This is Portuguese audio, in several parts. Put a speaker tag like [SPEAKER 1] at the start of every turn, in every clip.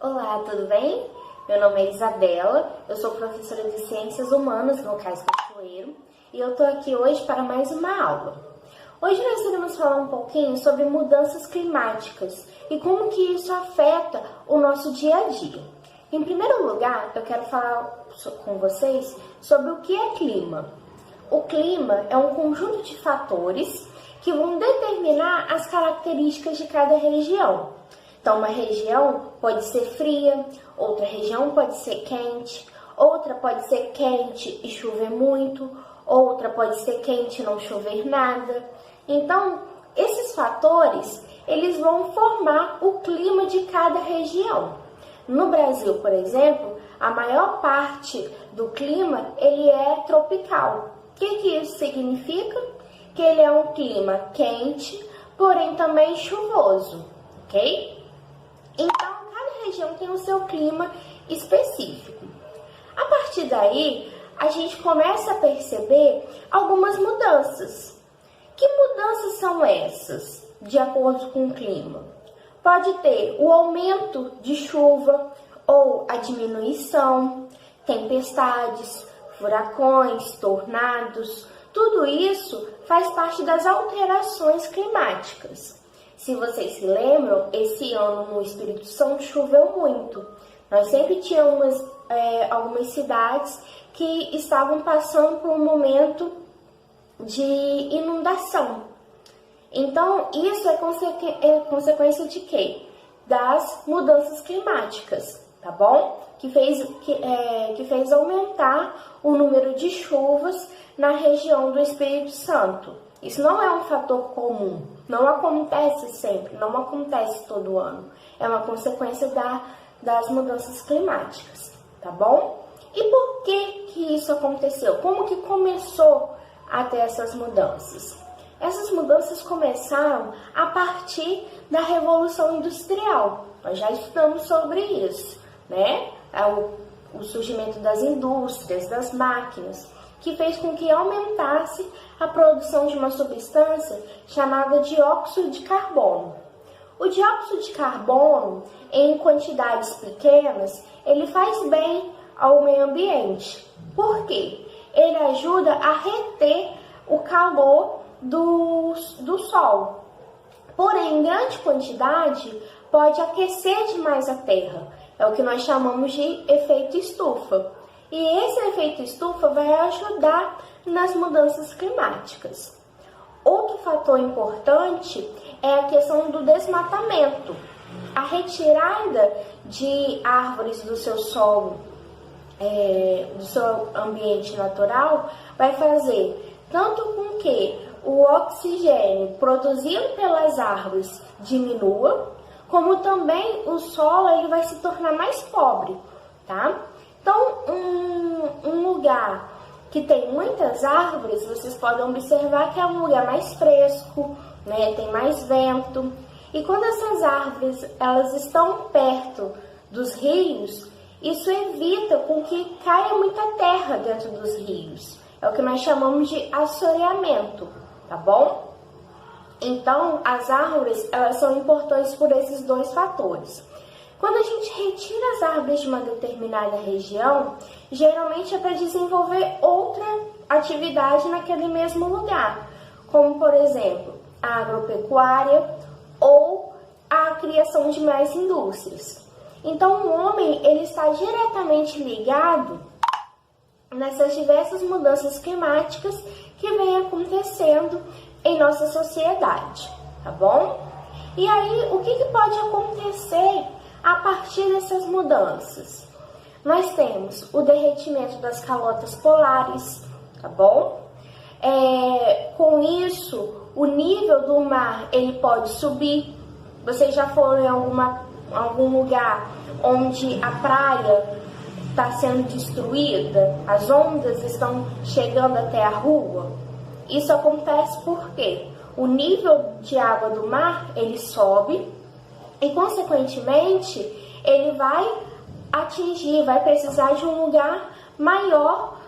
[SPEAKER 1] Olá, tudo bem? Meu nome é Isabela, eu sou professora de Ciências Humanas no Cais Cachoeiro e eu tô aqui hoje para mais uma aula. Hoje nós iremos falar um pouquinho sobre mudanças climáticas e como que isso afeta o nosso dia a dia. Em primeiro lugar, eu quero falar com vocês sobre o que é clima. O clima é um conjunto de fatores que vão determinar as características de cada região. Então, uma região pode ser fria, outra região pode ser quente, outra pode ser quente e chover muito, outra pode ser quente e não chover nada. Então, esses fatores, eles vão formar o clima de cada região. No Brasil, por exemplo, a maior parte do clima, ele é tropical. O que isso significa? Que ele é um clima quente, porém também chuvoso, ok? Então, cada região tem o seu clima específico. A partir daí, a gente começa a perceber algumas mudanças. Que mudanças são essas, de acordo com o clima? Pode ter o aumento de chuva ou a diminuição, tempestades, furacões, tornados. Tudo isso faz parte das alterações climáticas. Se vocês se lembram, esse ano no Espírito Santo choveu muito. Nós sempre tínhamos algumas cidades que estavam passando por um momento de inundação. Então, isso é consequência de quê? Das mudanças climáticas, tá bom? Que fez aumentar o número de chuvas na região do Espírito Santo. Isso não é um fator comum, não acontece sempre, não acontece todo ano. É uma consequência das mudanças climáticas, tá bom? E por que isso aconteceu? Como que começou a ter essas mudanças? Essas mudanças começaram a partir da Revolução Industrial. Nós já estudamos sobre isso, né? O surgimento das indústrias, das máquinas, que fez com que aumentasse a produção de uma substância chamada dióxido de carbono. O dióxido de carbono, em quantidades pequenas, ele faz bem ao meio ambiente. Por quê? Ele ajuda a reter o calor do sol. Porém, em grande quantidade, pode aquecer demais a Terra. É o que nós chamamos de efeito estufa. E esse efeito estufa vai ajudar nas mudanças climáticas. Outro fator importante é a questão do desmatamento. A retirada de árvores do seu solo, do seu ambiente natural, vai fazer tanto com que o oxigênio produzido pelas árvores diminua, como também o solo ele vai se tornar mais pobre, tá? Então, um lugar que tem muitas árvores, vocês podem observar que é um lugar mais fresco, né? Tem mais vento. E quando essas árvores elas estão perto dos rios, isso evita com que caia muita terra dentro dos rios. É o que nós chamamos de assoreamento, tá bom? Então, as árvores elas são importantes por esses dois fatores. Quando a gente retira as árvores de uma determinada região, geralmente é para desenvolver outra atividade naquele mesmo lugar, como, por exemplo, a agropecuária ou a criação de mais indústrias. Então, o homem ele está diretamente ligado nessas diversas mudanças climáticas que vêm acontecendo em nossa sociedade, tá bom? E aí, o que pode acontecer a partir dessas mudanças? Nós temos o derretimento das calotas polares, tá bom? Com isso, o nível do mar ele pode subir. Vocês já foram em algum lugar onde a praia está sendo destruída? As ondas estão chegando até a rua? Isso acontece porque o nível de água do mar ele sobe e, consequentemente, ele vai precisar de um lugar maior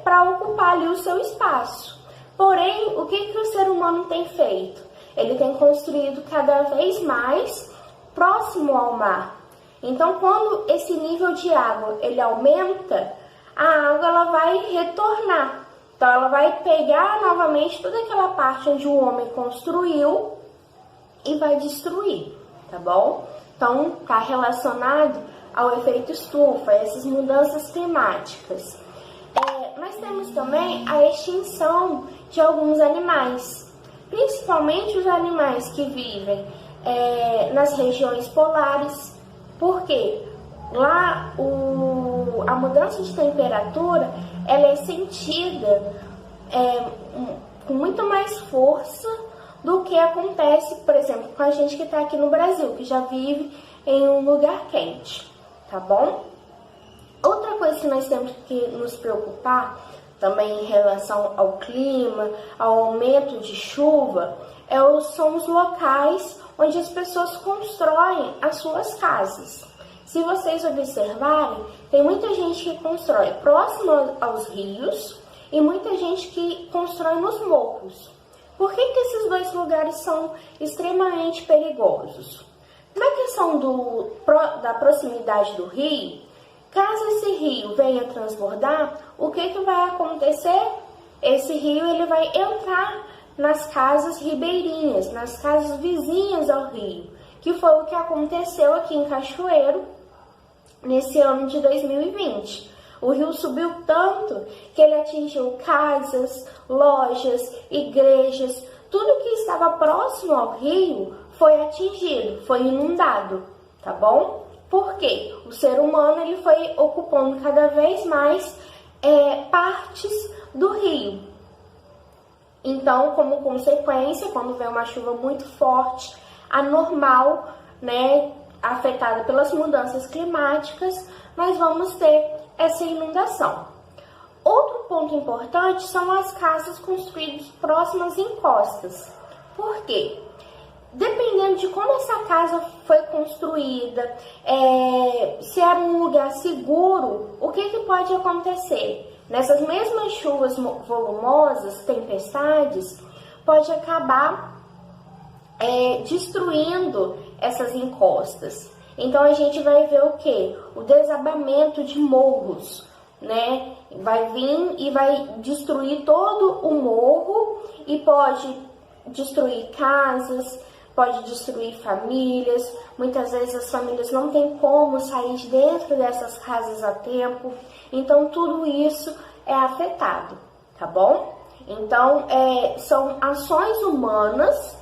[SPEAKER 1] para ocupar ali o seu espaço. Porém, o que o ser humano tem feito? Ele tem construído cada vez mais próximo ao mar. Então, quando esse nível de água ele aumenta, a água ela vai retornar. Então, ela vai pegar novamente toda aquela parte onde o homem construiu e vai destruir, tá bom? Então, está relacionado ao efeito estufa, essas mudanças climáticas. Nós temos também a extinção de alguns animais, principalmente os animais que vivem nas regiões polares, porque lá a mudança de temperatura ela é sentida com muito mais força do que acontece, por exemplo, com a gente que está aqui no Brasil, que já vive em um lugar quente, tá bom? Outra coisa que nós temos que nos preocupar também em relação ao clima, ao aumento de chuva, são os locais onde as pessoas constroem as suas casas. Se vocês observarem, tem muita gente que constrói próximo aos rios e muita gente que constrói nos morros. Por que esses dois lugares são extremamente perigosos? Na questão da proximidade do rio, caso esse rio venha transbordar, o que vai acontecer? Esse rio ele vai entrar nas casas ribeirinhas, nas casas vizinhas ao rio, que foi o que aconteceu aqui em Cachoeiro nesse ano de 2020. O rio subiu tanto que ele atingiu casas, lojas, igrejas, tudo que estava próximo ao rio foi atingido, foi inundado, tá bom? Por quê? O ser humano ele foi ocupando cada vez mais partes do rio. Então, como consequência, quando vem uma chuva muito forte, anormal, né, afetada pelas mudanças climáticas, nós vamos ter essa inundação. Outro ponto importante são as casas construídas próximas em costas. Por quê? Dependendo de como essa casa foi construída, se era um lugar seguro, o que pode acontecer? Nessas mesmas chuvas volumosas, tempestades, pode acabar destruindo essas encostas. Então a gente vai ver o quê? O desabamento de morros, né? Vai vir e vai destruir todo o morro e pode destruir casas, pode destruir famílias. Muitas vezes as famílias não têm como sair de dentro dessas casas a tempo. Então tudo isso é afetado, tá bom? Então são ações humanas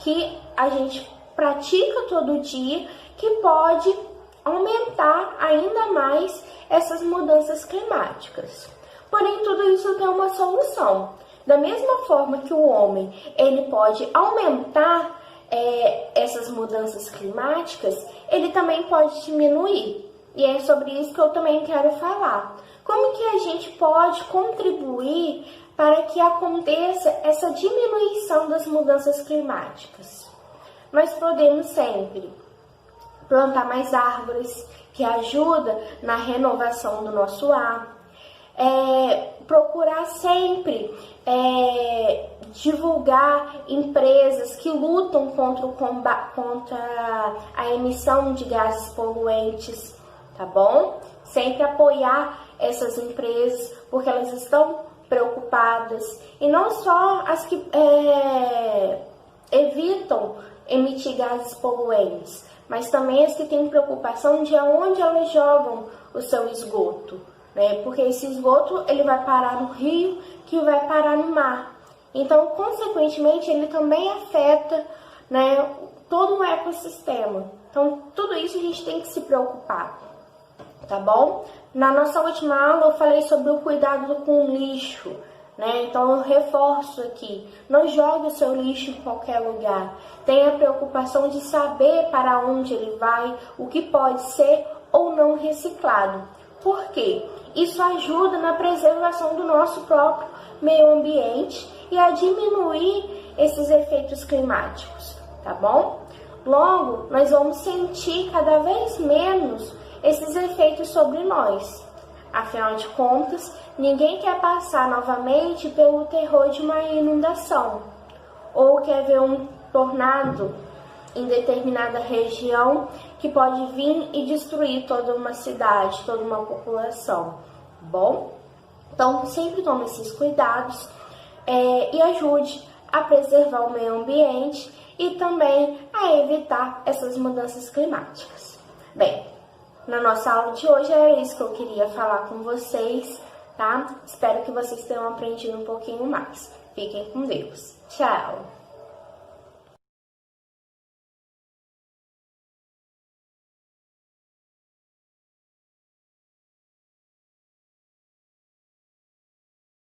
[SPEAKER 1] que a gente pratica todo dia que pode aumentar ainda mais essas mudanças climáticas. Porém, tudo isso tem uma solução. Da mesma forma que o homem ele pode aumentar essas mudanças climáticas, ele também pode diminuir. E é sobre isso que eu também quero falar. Como que a gente pode contribuir para que aconteça essa diminuição das mudanças climáticas? Nós podemos sempre plantar mais árvores, que ajuda na renovação do nosso ar. Procurar sempre divulgar empresas que lutam contra a emissão de gases poluentes, tá bom? Sempre apoiar essas empresas, porque elas estão preocupadas. E não só as que evitam emitir gases poluentes, mas também as que têm preocupação de aonde elas jogam o seu esgoto, né? Porque esse esgoto ele vai parar no rio, que vai parar no mar. Então, consequentemente, ele também afeta, né, todo o ecossistema. Então, tudo isso a gente tem que se preocupar, tá bom? Na nossa última aula eu falei sobre o cuidado com o lixo, né? Então eu reforço aqui, não jogue o seu lixo em qualquer lugar. Tenha a preocupação de saber para onde ele vai, o que pode ser ou não reciclado. Por quê? Isso ajuda na preservação do nosso próprio meio ambiente e a diminuir esses efeitos climáticos, tá bom? Logo, nós vamos sentir cada vez menos esses efeitos sobre nós. Afinal de contas, ninguém quer passar novamente pelo terror de uma inundação ou quer ver um tornado em determinada região que pode vir e destruir toda uma cidade, toda uma população, tá bom? Então, sempre tome esses cuidados e ajude a preservar o meio ambiente e também a evitar essas mudanças climáticas. Bem, na nossa aula de hoje era isso que eu queria falar com vocês, tá? Espero que vocês tenham aprendido um pouquinho mais. Fiquem com Deus. Tchau!